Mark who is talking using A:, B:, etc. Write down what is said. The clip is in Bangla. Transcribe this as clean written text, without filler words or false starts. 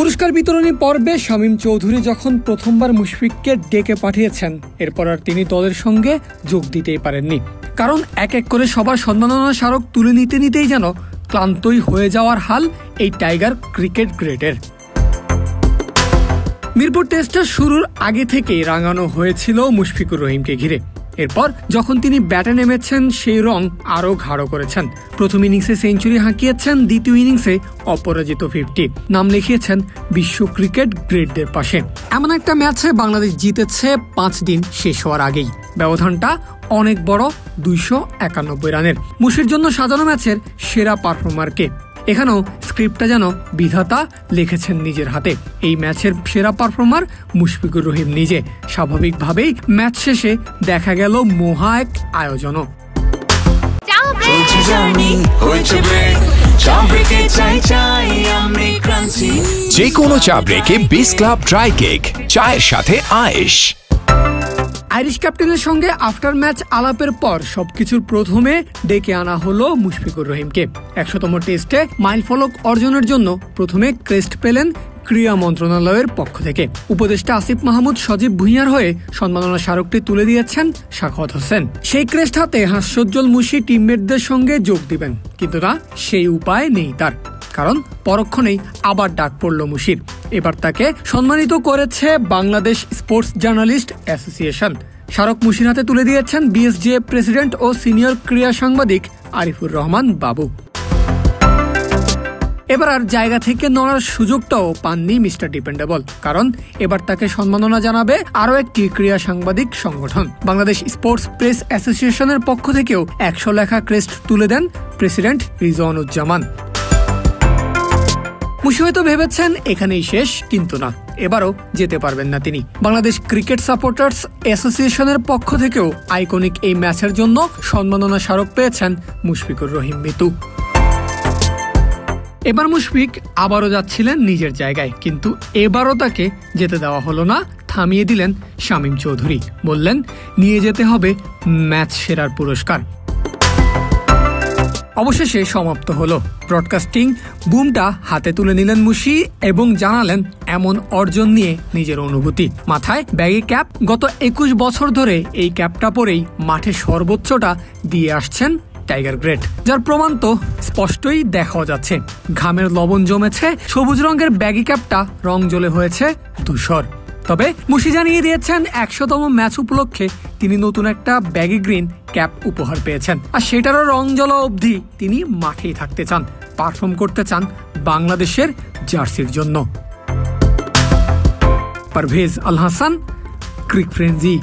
A: পুরস্কার বিতরণী পর্বে শামীম চৌধুরী যখন প্রথমবার মুশফিককে ডেকে পাঠিয়েছেন, এরপর আর তিনি দলের সঙ্গে যোগ দিতেই পারেননি। কারণ এক এক করে সবার সম্মাননা স্মারক তুলে নিতেই যেন ক্লান্তই হয়ে যাওয়ার হাল এই টাইগার ক্রিকেট গ্রেডের। মিরপুর টেস্টের শুরুর আগে থেকেই রাঙানো হয়েছিল মুশফিকুর রহিমকে ঘিরে। এরপর যখন তিনি ব্যাটে নেমেছেন, সেই রং আরও গাঢ় করেছেন। প্রথম ইনিংসে সেঞ্চুরি হাঁকিয়েছেন, দ্বিতীয় ইনিংসে অপরাজিত 50 নাম লিখিয়েছেন বিশ্ব ক্রিকেট গ্রেডদের পাশে। এমন একটা ম্যাচে বাংলাদেশ জিতেছে 5 দিন শেষ হওয়ার আগেই। ব্যবধানটা অনেক বড়, 291 রানের। মুশির জন্য সাজানো ম্যাচের সেরা পারফর্মারকে। এখানেও স্ক্রিপ্টটা যেন বিধাতা লিখেছেন নিজের হাতে। এই ম্যাচের সেরা পারফর্মার মুশফিকুর রহিম নিজে। স্বাভাবিকভাবেই ম্যাচ শেষে দেখা গেল মহা এক আয়োজনও।
B: যে কোনো চা ব্রেকে বিস ক্লাব ড্রাই কেক, চায়ের সাথে আয়েশ।
A: আইরিশ ক্যাপ্টেনের সঙ্গে আফটার ম্যাচ আলাপের পর সবকিছুর প্রথমে ডেকে আনা হলো মুশফিকুর রহিমকে। 100তম টেস্টে মাইলফলক অর্জনের জন্য প্রথমে ক্রেস্ট পেলেন ক্রীড়া মন্ত্রণালয়ের পক্ষ থেকে। উপদেষ্টা আসিফ মাহমুদ সজীব ভুঁইয়ার হয়ে সম্মাননা স্মারকটি তুলে দিয়েছেন সাখাওয়াত হোসেন। সেই ক্রেস্ট হাতে হাস্যোজ্জ্বল মুশি টিমমেটদের সঙ্গে যোগ দিবেন, কিন্তু না, সেই উপায় নেই তার। কারণ পরক্ষণেই আবার ডাক পড়ল মুশির। এবার তাকে সম্মানিত করেছে বাংলাদেশ স্পোর্টস জার্নালিস্ট অ্যাসোসিয়েশন। স্মারক মুশির হাতে তুলে দিয়েছেন বিএসজে প্রেসিডেন্ট ও সিনিয়র ক্রীড়া সাংবাদিক আরিফুর রহমান বাবু। এবার আর জায়গা থেকে নড়ার সুযোগটাও পাননি মিস্টার ডিপেন্ডেবল। কারণ এবার তাকে সম্মাননা জানাবে আরও একটি ক্রীড়া সাংবাদিক সংগঠন। বাংলাদেশ স্পোর্টস প্রেস অ্যাসোসিয়েশনের পক্ষ থেকেও 100 লেখা ক্রেস্ট তুলে দেন প্রেসিডেন্ট রিজওয়ানুজ্জামান। মুশি হয়তো ভেবেছেন এখানেই শেষ, কিন্তু না, এবারও যেতে পারবেন না তিনি। বাংলাদেশ ক্রিকেট সাপোর্টার্স অ্যাসোসিয়েশনের পক্ষ থেকেও আইকনিক এই ম্যাচের জন্য সম্মাননা স্মারক পেয়েছেন মুশফিকুর রহিম মিতু। এবার মুশফিক আবারও যাচ্ছিলেন নিজের জায়গায়, কিন্তু এবারও তাকে যেতে দেওয়া হলো না। থামিয়ে দিলেন শামীম চৌধুরী, বললেন নিয়ে যেতে হবে ম্যাচ সেরার পুরস্কার। অবশেষে সমাপ্ত হলো। ব্রডকাস্টিং বুমটা হাতে তুলে নিলেন মুশি এবং জানালেন এমন অর্জন নিয়ে নিজের অনুভূতি। মাথায় ব্যাগি ক্যাপ, গত 21 বছর ধরে এই ক্যাপটা পরেই মাঠে সর্বোচ্চটা দিয়ে আসছেন টাইগার গ্রেট, যার প্রমাণ তো স্পষ্টই দেখা যাচ্ছে। ঘামের লবণ জমেছে, সবুজ রঙের ব্যাগি ক্যাপটা রং জ্বলে হয়েছে ধূসর। তবে মুশি জানিয়ে দিয়েছেন 100তম ম্যাচ উপলক্ষে তিনি নতুন একটা ব্যাগি গ্রিন ক্যাপ উপহার পেয়েছেন, আর সেটারও রং জ্বলা অবধি তিনি মাঠেই থাকতে চান, পারফর্ম করতে চান বাংলাদেশের জার্সির জন্য। পারভেজ আল হাসান, ক্রিক ফ্রেন্জি।